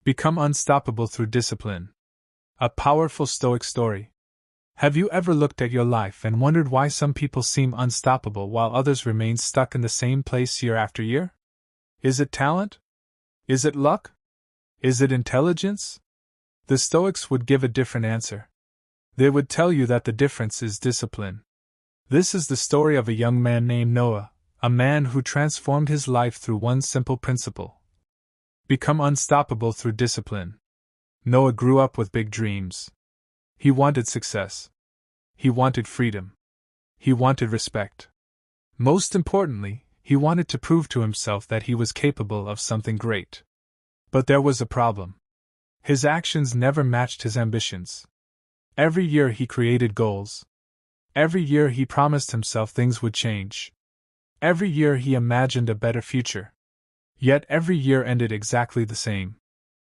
Become unstoppable through discipline. A powerful Stoic story. Have you ever looked at your life and wondered why some people seem unstoppable while others remain stuck in the same place year after year? Is it talent? Is it luck? Is it intelligence? The Stoics would give a different answer. They would tell you that the difference is discipline. This is the story of a young man named Noah, a man who transformed his life through one simple principle. Become unstoppable through discipline. Noah grew up with big dreams. He wanted success. He wanted freedom. He wanted respect. Most importantly, he wanted to prove to himself that he was capable of something great. But there was a problem. His actions never matched his ambitions. Every year he created goals. Every year he promised himself things would change. Every year he imagined a better future. Yet every year ended exactly the same.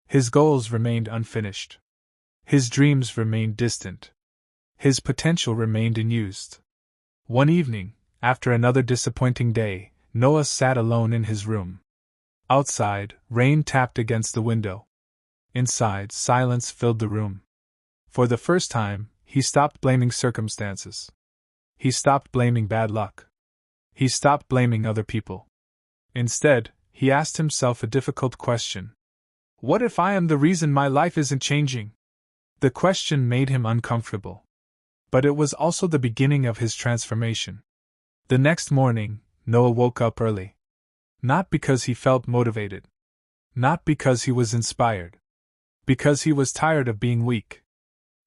His goals remained unfinished. His dreams remained distant. His potential remained unused. One evening, after another disappointing day, Noah sat alone in his room. Outside, rain tapped against the window. Inside, silence filled the room. For the first time, he stopped blaming circumstances. He stopped blaming bad luck. He stopped blaming other people. Instead, he asked himself a difficult question. What if I am the reason my life isn't changing? The question made him uncomfortable. But it was also the beginning of his transformation. The next morning, Noah woke up early. Not because he felt motivated. Not because he was inspired. Because he was tired of being weak.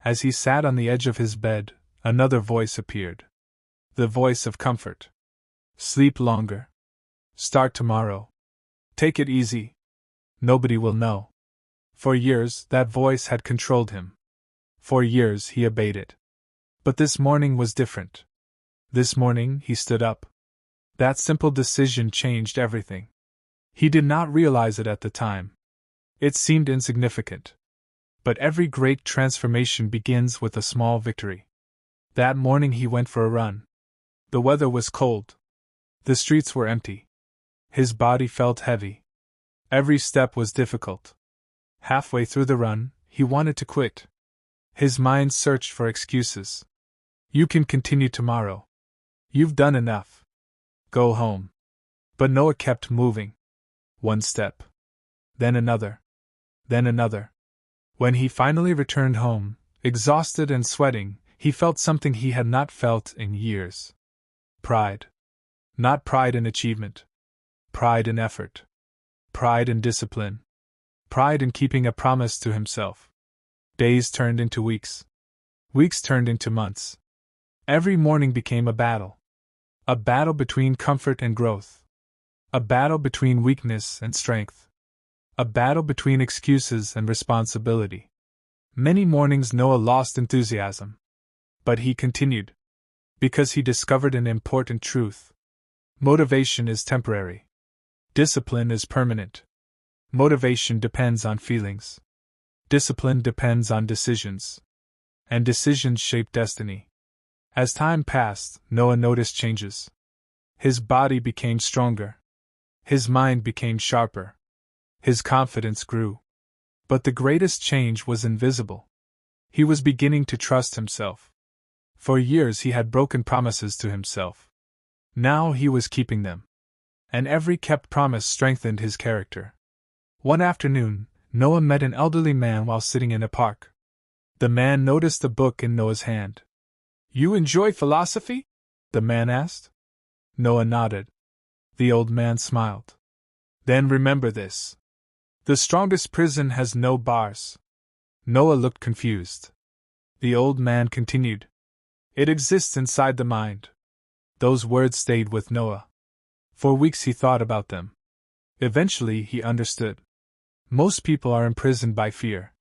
As he sat on the edge of his bed, another voice appeared. The voice of comfort. Sleep longer. Start tomorrow. Take it easy. Nobody will know. For years, that voice had controlled him. For years, he obeyed it. But this morning was different. This morning, he stood up. That simple decision changed everything. He did not realize it at the time. It seemed insignificant. But every great transformation begins with a small victory. That morning he went for a run. The weather was cold. The streets were empty. His body felt heavy. Every step was difficult. Halfway through the run, he wanted to quit. His mind searched for excuses. You can continue tomorrow. You've done enough. Go home. But Noah kept moving. One step. Then another. Then another. When he finally returned home, exhausted and sweating, he felt something he had not felt in years. Pride. Not pride in achievement. Pride in effort. Pride in discipline. Pride in keeping a promise to himself. Days turned into weeks. Weeks turned into months. Every morning became a battle. A battle between comfort and growth. A battle between weakness and strength. A battle between excuses and responsibility. Many mornings Noah lost enthusiasm. But he continued. Because he discovered an important truth. Motivation is temporary. Discipline is permanent. Motivation depends on feelings. Discipline depends on decisions. And decisions shape destiny. As time passed, Noah noticed changes. His body became stronger. His mind became sharper. His confidence grew. But the greatest change was invisible. He was beginning to trust himself. For years he had broken promises to himself. Now he was keeping them. And every kept promise strengthened his character. One afternoon, Noah met an elderly man while sitting in a park. The man noticed a book in Noah's hand. You enjoy philosophy? The man asked. Noah nodded. The old man smiled. Then remember this. The strongest prison has no bars. Noah looked confused. The old man continued. It exists inside the mind. Those words stayed with Noah. For weeks he thought about them. Eventually he understood. Most people are imprisoned by fear.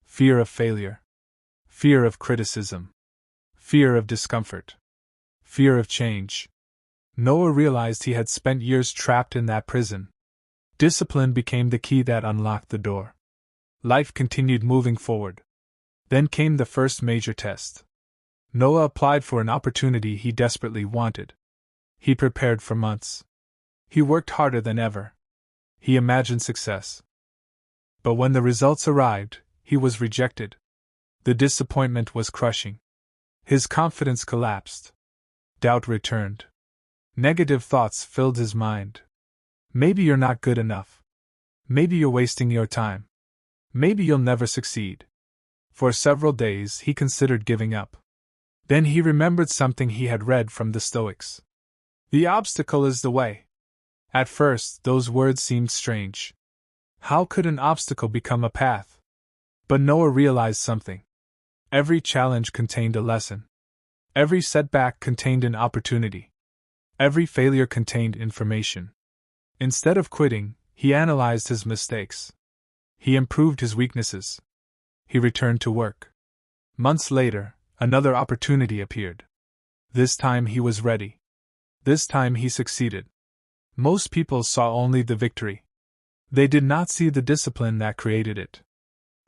Fear of failure. Fear of criticism. Fear of discomfort. Fear of change. Noah realized he had spent years trapped in that prison. Discipline became the key that unlocked the door. Life continued moving forward. Then came the first major test. Noah applied for an opportunity he desperately wanted. He prepared for months. He worked harder than ever. He imagined success. But when the results arrived, he was rejected. The disappointment was crushing. His confidence collapsed. Doubt returned. Negative thoughts filled his mind. Maybe you're not good enough. Maybe you're wasting your time. Maybe you'll never succeed. For several days he considered giving up. Then he remembered something he had read from the Stoics. The obstacle is the way. At first, those words seemed strange. How could an obstacle become a path? But Noah realized something. Every challenge contained a lesson. Every setback contained an opportunity. Every failure contained information. Instead of quitting, he analyzed his mistakes. He improved his weaknesses. He returned to work. Months later, another opportunity appeared. This time he was ready. This time he succeeded. Most people saw only the victory. They did not see the discipline that created it.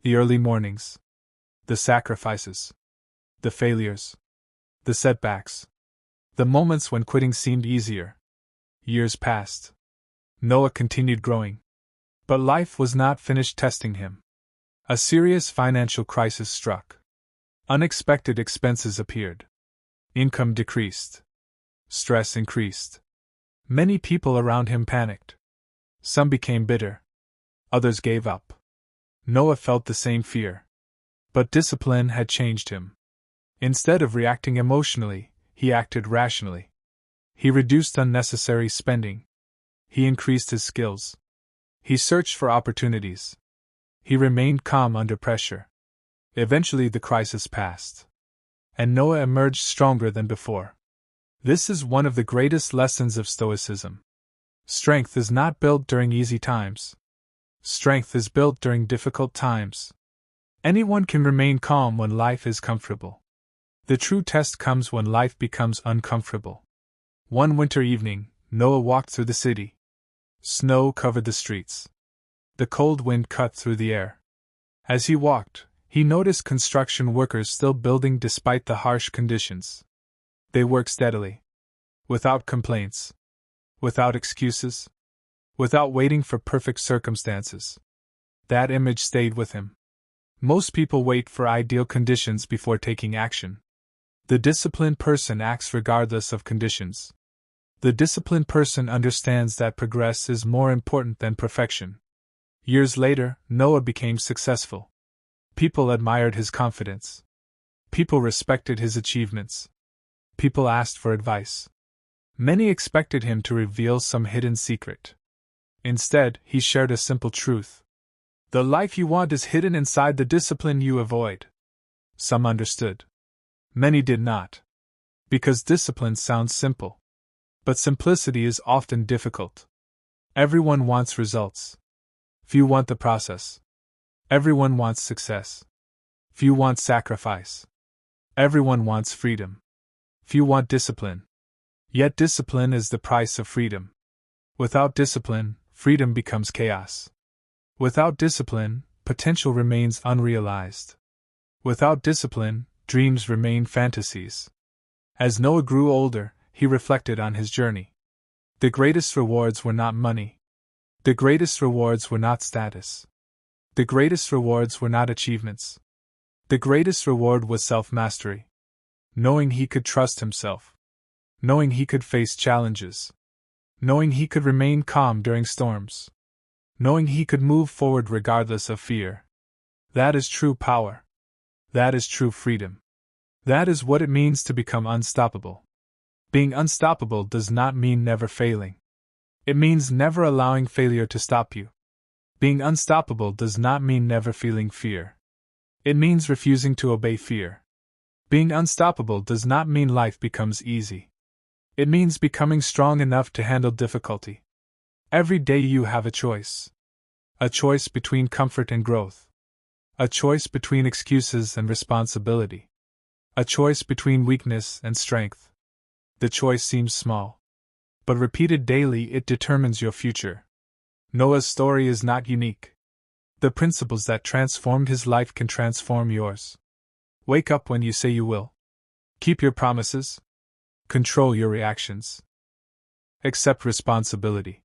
The early mornings. The sacrifices. The failures. The setbacks. The moments when quitting seemed easier. Years passed. Noah continued growing. But life was not finished testing him. A serious financial crisis struck. Unexpected expenses appeared. Income decreased. Stress increased. Many people around him panicked. Some became bitter. Others gave up. Noah felt the same fear. But discipline had changed him. Instead of reacting emotionally, he acted rationally. He reduced unnecessary spending. He increased his skills. He searched for opportunities. He remained calm under pressure. Eventually the crisis passed. And Noah emerged stronger than before. This is one of the greatest lessons of Stoicism. Strength is not built during easy times. Strength is built during difficult times. Anyone can remain calm when life is comfortable. The true test comes when life becomes uncomfortable. One winter evening, Noah walked through the city. Snow covered the streets. The cold wind cut through the air. As he walked, he noticed construction workers still building despite the harsh conditions. They worked steadily. Without complaints. Without excuses. Without waiting for perfect circumstances. That image stayed with him. Most people wait for ideal conditions before taking action. The disciplined person acts regardless of conditions. The disciplined person understands that progress is more important than perfection. Years later, Noah became successful. People admired his confidence. People respected his achievements. People asked for advice. Many expected him to reveal some hidden secret. Instead, he shared a simple truth. The life you want is hidden inside the discipline you avoid. Some understood. Many did not. Because discipline sounds simple. But simplicity is often difficult. Everyone wants results. Few want the process. Everyone wants success. Few want sacrifice. Everyone wants freedom. Few want discipline. Yet discipline is the price of freedom. Without discipline, freedom becomes chaos. Without discipline, potential remains unrealized. Without discipline, dreams remain fantasies. As Noah grew older, he reflected on his journey. The greatest rewards were not money. The greatest rewards were not status. The greatest rewards were not achievements. The greatest reward was self-mastery. Knowing he could trust himself. Knowing he could face challenges. Knowing he could remain calm during storms. Knowing he could move forward regardless of fear. That is true power. That is true freedom. That is what it means to become unstoppable. Being unstoppable does not mean never failing. It means never allowing failure to stop you. Being unstoppable does not mean never feeling fear. It means refusing to obey fear. Being unstoppable does not mean life becomes easy. It means becoming strong enough to handle difficulty. Every day you have a choice. A choice between comfort and growth. A choice between excuses and responsibility. A choice between weakness and strength. The choice seems small. But repeated daily, it determines your future. Noah's story is not unique. The principles that transformed his life can transform yours. Wake up when you say you will. Keep your promises. Control your reactions. Accept responsibility.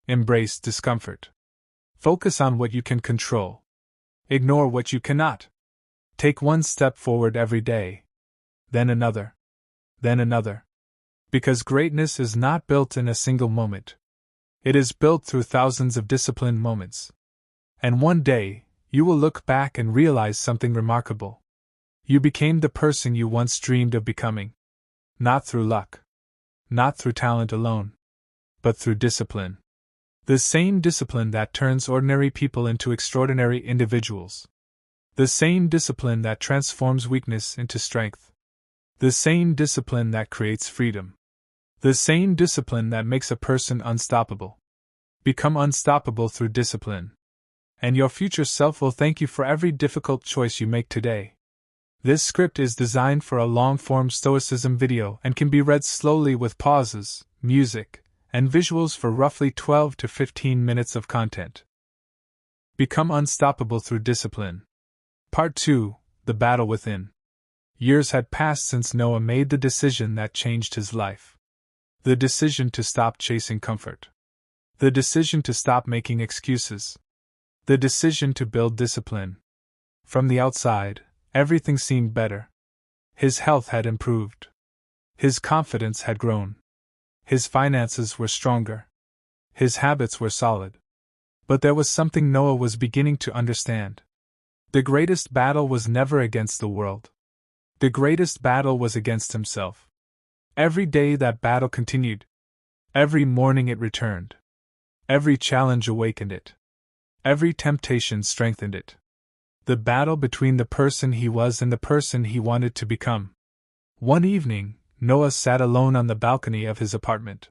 Embrace discomfort. Focus on what you can control. Ignore what you cannot. Take one step forward every day. Then another. Then another. Because greatness is not built in a single moment. It is built through thousands of disciplined moments. And one day, you will look back and realize something remarkable. You became the person you once dreamed of becoming. Not through luck. Not through talent alone. But through discipline. The same discipline that turns ordinary people into extraordinary individuals. The same discipline that transforms weakness into strength. The same discipline that creates freedom. The same discipline that makes a person unstoppable. Become unstoppable through discipline. And your future self will thank you for every difficult choice you make today. This script is designed for a long-form Stoicism video and can be read slowly with pauses, music, and visuals for roughly 12 to 15 minutes of content. Become unstoppable through discipline. Part 2: The Battle Within. Years had passed since Noah made the decision that changed his life. The decision to stop chasing comfort. The decision to stop making excuses. The decision to build discipline. From the outside, everything seemed better. His health had improved. His confidence had grown. His finances were stronger. His habits were solid. But there was something Noah was beginning to understand. The greatest battle was never against the world. The greatest battle was against himself. Every day that battle continued. Every morning it returned. Every challenge awakened it. Every temptation strengthened it. The battle between the person he was and the person he wanted to become. One evening, Noah sat alone on the balcony of his apartment.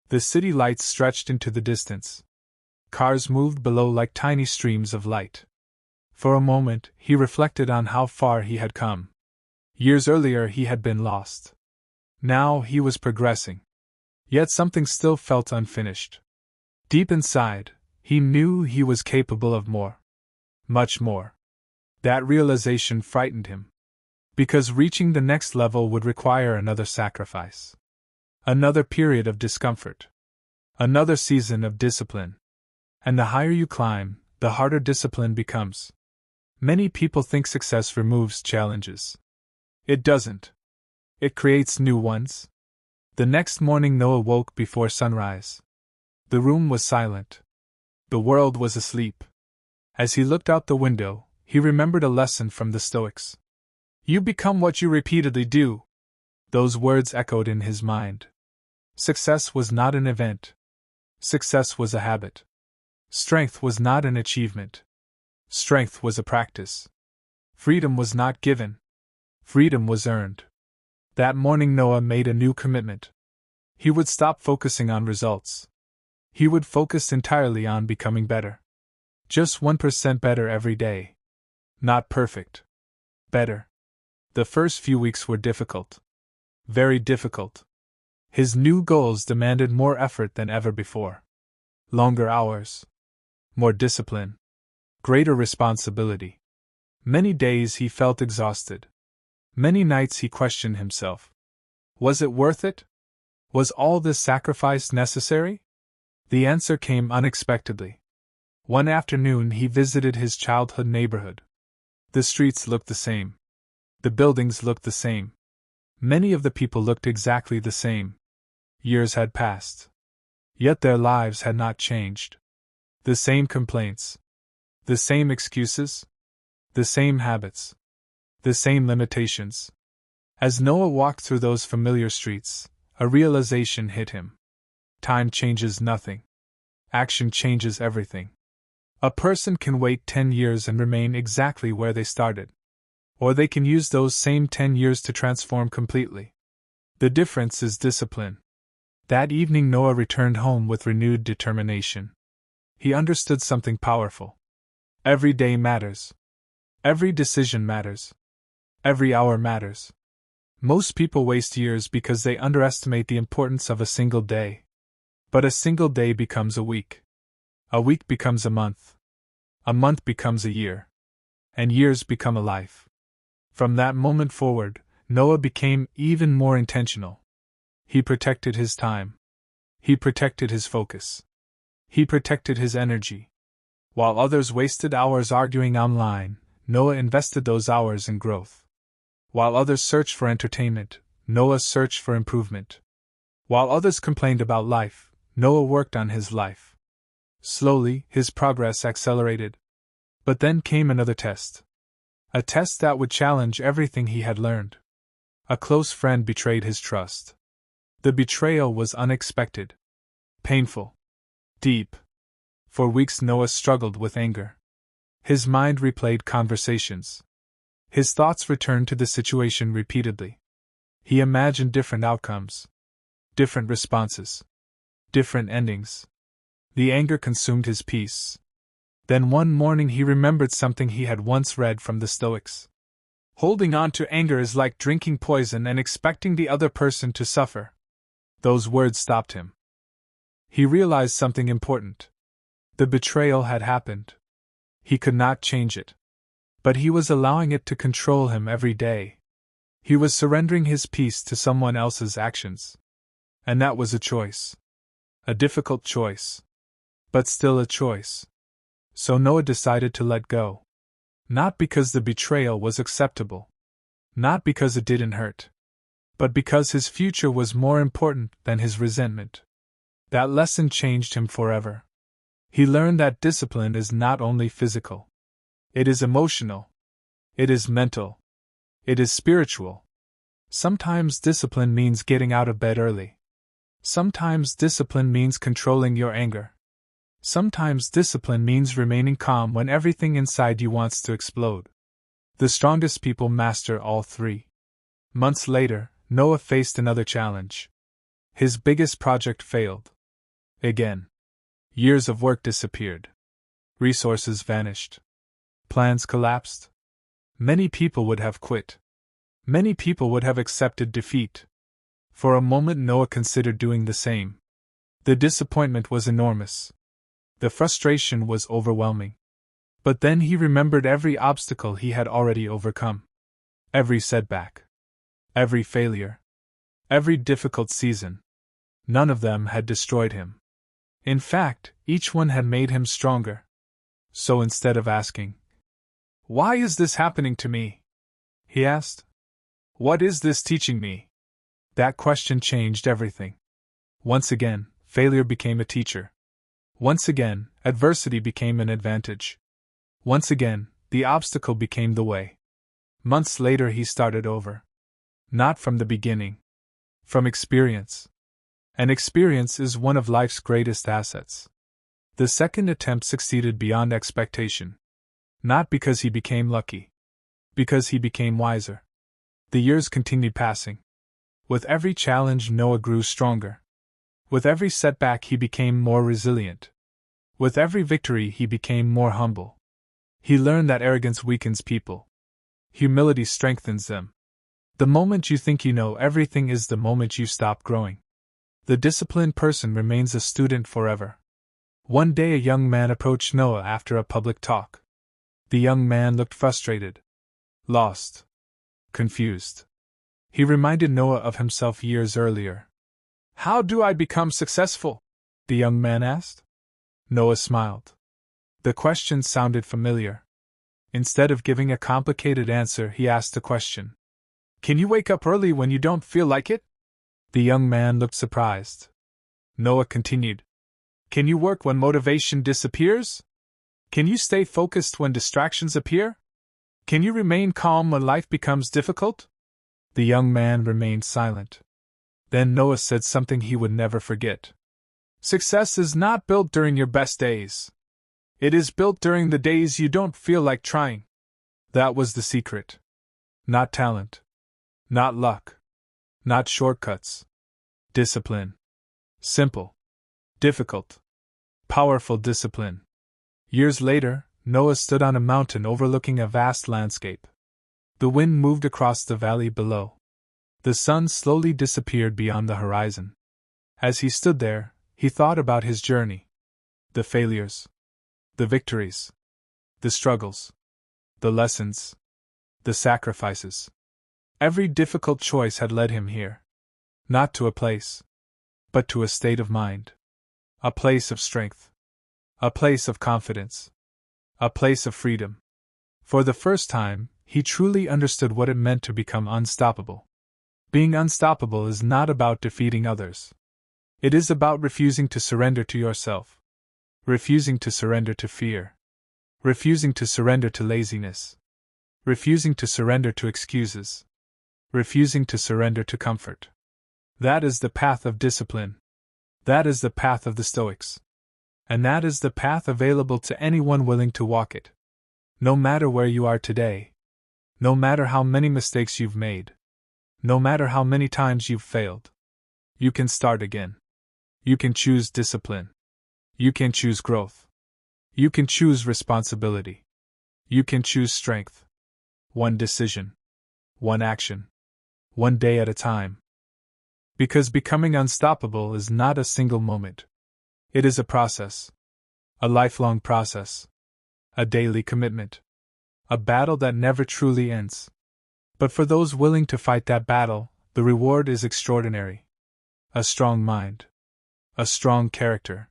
The city lights stretched into the distance. Cars moved below like tiny streams of light. For a moment, he reflected on how far he had come. Years earlier he had been lost. Now he was progressing. Yet something still felt unfinished. Deep inside, he knew he was capable of more. Much more. That realization frightened him. Because reaching the next level would require another sacrifice. Another period of discomfort. Another season of discipline. And the higher you climb, the harder discipline becomes. Many people think success removes challenges. It doesn't. It creates new ones. The next morning Noah woke before sunrise. The room was silent. The world was asleep. As he looked out the window, he remembered a lesson from the Stoics. You become what you repeatedly do. Those words echoed in his mind. Success was not an event. Success was a habit. Strength was not an achievement. Strength was a practice. Freedom was not given. Freedom was earned. That morning Noah made a new commitment. He would stop focusing on results. He would focus entirely on becoming better. Just 1% better every day. Not perfect. Better. The first few weeks were difficult. Very difficult. His new goals demanded more effort than ever before. Longer hours. More discipline. Greater responsibility. Many days he felt exhausted. Many nights he questioned himself. Was it worth it? Was all this sacrifice necessary? The answer came unexpectedly. One afternoon he visited his childhood neighborhood. The streets looked the same. The buildings looked the same. Many of the people looked exactly the same. Years had passed. Yet their lives had not changed. The same complaints. The same excuses. The same habits. The same limitations. As Noah walked through those familiar streets, a realization hit him. Time changes nothing. Action changes everything. A person can wait 10 years and remain exactly where they started. Or they can use those same 10 years to transform completely. The difference is discipline. That evening Noah returned home with renewed determination. He understood something powerful. Every day matters. Every decision matters. Every hour matters. Most people waste years because they underestimate the importance of a single day. But a single day becomes a week. A week becomes a month. A month becomes a year. And years become a life. From that moment forward, Noah became even more intentional. He protected his time. He protected his focus. He protected his energy. While others wasted hours arguing online, Noah invested those hours in growth. While others searched for entertainment, Noah searched for improvement. While others complained about life, Noah worked on his life. Slowly, his progress accelerated. But then came another test. A test that would challenge everything he had learned. A close friend betrayed his trust. The betrayal was unexpected. Painful. Deep. For weeks Noah struggled with anger. His mind replayed conversations. His thoughts returned to the situation repeatedly. He imagined different outcomes. Different responses. Different endings. The anger consumed his peace. Then one morning he remembered something he had once read from the Stoics. Holding on to anger is like drinking poison and expecting the other person to suffer. Those words stopped him. He realized something important. The betrayal had happened. He could not change it. But he was allowing it to control him every day. He was surrendering his peace to someone else's actions. And that was a choice. A difficult choice. But still a choice. So Noah decided to let go. Not because the betrayal was acceptable. Not because it didn't hurt. But because his future was more important than his resentment. That lesson changed him forever. He learned that discipline is not only physical. It is emotional. It is mental. It is spiritual. Sometimes discipline means getting out of bed early. Sometimes discipline means controlling your anger. Sometimes discipline means remaining calm when everything inside you wants to explode. The strongest people master all three. Months later, Noah faced another challenge. His biggest project failed. Again. Years of work disappeared. Resources vanished. Plans collapsed. Many people would have quit. Many people would have accepted defeat. For a moment Noah considered doing the same. The disappointment was enormous. The frustration was overwhelming. But then he remembered every obstacle he had already overcome. Every setback. Every failure. Every difficult season. None of them had destroyed him. In fact, each one had made him stronger. So instead of asking, "Why is this happening to me?" he asked, "What is this teaching me?" That question changed everything. Once again, failure became a teacher. Once again, adversity became an advantage. Once again, the obstacle became the way. Months later he started over. Not from the beginning. From experience. And experience is one of life's greatest assets. The second attempt succeeded beyond expectation. Not because he became lucky. Because he became wiser. The years continued passing. With every challenge Noah grew stronger. With every setback he became more resilient. With every victory he became more humble. He learned that arrogance weakens people. Humility strengthens them. The moment you think you know everything is the moment you stop growing. The disciplined person remains a student forever. One day a young man approached Noah after a public talk. The young man looked frustrated. Lost. Confused. He reminded Noah of himself years earlier. "How do I become successful?" the young man asked. Noah smiled. The question sounded familiar. Instead of giving a complicated answer, he asked a question. "Can you wake up early when you don't feel like it?" The young man looked surprised. Noah continued. "Can you work when motivation disappears? Can you stay focused when distractions appear? Can you remain calm when life becomes difficult?" The young man remained silent. Then Noah said something he would never forget. "Success is not built during your best days. It is built during the days you don't feel like trying." That was the secret. Not talent. Not luck. Not shortcuts. Discipline. Simple. Difficult. Powerful discipline. Years later, Noah stood on a mountain overlooking a vast landscape. The wind moved across the valley below. The sun slowly disappeared beyond the horizon. As he stood there, he thought about his journey. The failures. The victories. The struggles. The lessons. The sacrifices. Every difficult choice had led him here. Not to a place, but to a state of mind. A place of strength. A place of confidence. a place of freedom. For the first time, he truly understood what it meant to become unstoppable. Being unstoppable is not about defeating others. It is about refusing to surrender to yourself, refusing to surrender to fear, refusing to surrender to laziness, refusing to surrender to excuses, refusing to surrender to comfort. That is the path of discipline. That is the path of the Stoics. And that is the path available to anyone willing to walk it. No matter where you are today, no matter how many mistakes you've made, no matter how many times you've failed, you can start again. You can choose discipline. You can choose growth. You can choose responsibility. You can choose strength. One decision. One action. One day at a time. Because becoming unstoppable is not a single moment. It is a process. A lifelong process. A daily commitment. A battle that never truly ends. But for those willing to fight that battle, the reward is extraordinary. A strong mind. A strong character.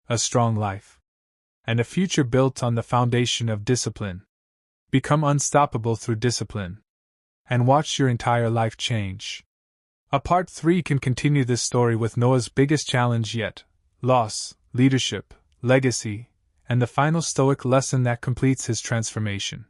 A strong life. And a future built on the foundation of discipline. Become unstoppable through discipline. And watch your entire life change. A part 3 can continue this story with Noah's biggest challenge yet: loss, leadership, legacy, and the final Stoic lesson that completes his transformation.